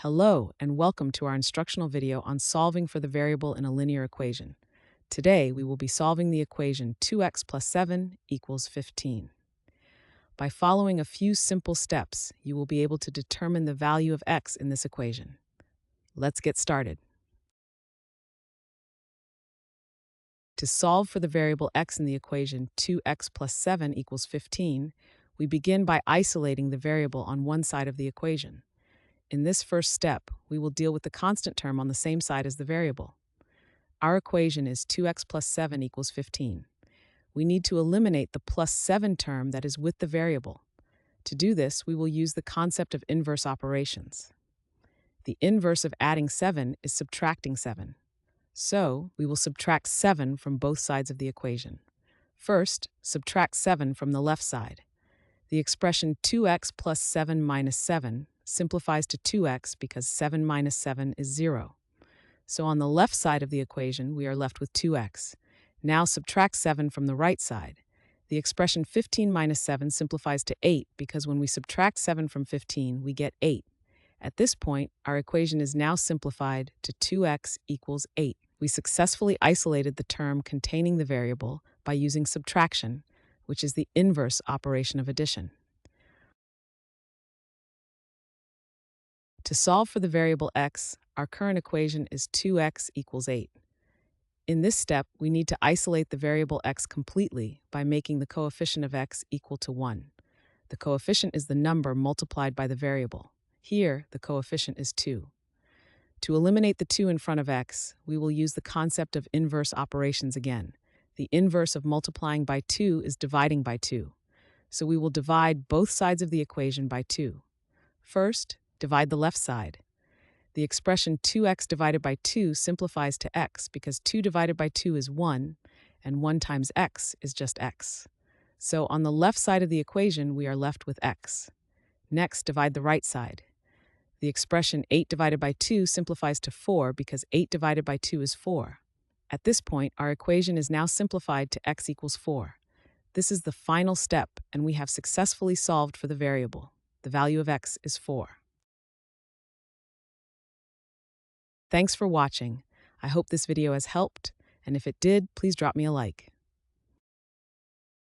Hello, and welcome to our instructional video on solving for the variable in a linear equation. Today, we will be solving the equation 2x plus 7 equals 15. By following a few simple steps, you will be able to determine the value of x in this equation. Let's get started. To solve for the variable x in the equation 2x plus 7 equals 15, we begin by isolating the variable on one side of the equation. In this first step, we will deal with the constant term on the same side as the variable. Our equation is 2x plus 7 equals 15. We need to eliminate the plus 7 term that is with the variable. To do this, we will use the concept of inverse operations. The inverse of adding 7 is subtracting 7. So, we will subtract 7 from both sides of the equation. First, subtract 7 from the left side. The expression 2x plus 7 minus 7 simplifies to 2x because 7 minus 7 is 0. So on the left side of the equation, we are left with 2x. Now subtract 7 from the right side. The expression 15 minus 7 simplifies to 8 because when we subtract 7 from 15, we get 8. At this point, our equation is now simplified to 2x equals 8. We successfully isolated the term containing the variable by using subtraction, which is the inverse operation of addition. To solve for the variable x, our current equation is 2x equals 8. In this step, we need to isolate the variable x completely by making the coefficient of x equal to 1. The coefficient is the number multiplied by the variable. Here, the coefficient is 2. To eliminate the 2 in front of x, we will use the concept of inverse operations again. The inverse of multiplying by 2 is dividing by 2. So we will divide both sides of the equation by 2. First, divide the left side. The expression 2x divided by 2 simplifies to x because 2 divided by 2 is 1, and 1 times x is just x. So on the left side of the equation, we are left with x. Next, divide the right side. The expression 8 divided by 2 simplifies to 4 because 8 divided by 2 is 4. At this point, our equation is now simplified to x equals 4. This is the final step, and we have successfully solved for the variable. The value of x is 4. Thanks for watching. I hope this video has helped, and if it did, please drop me a like.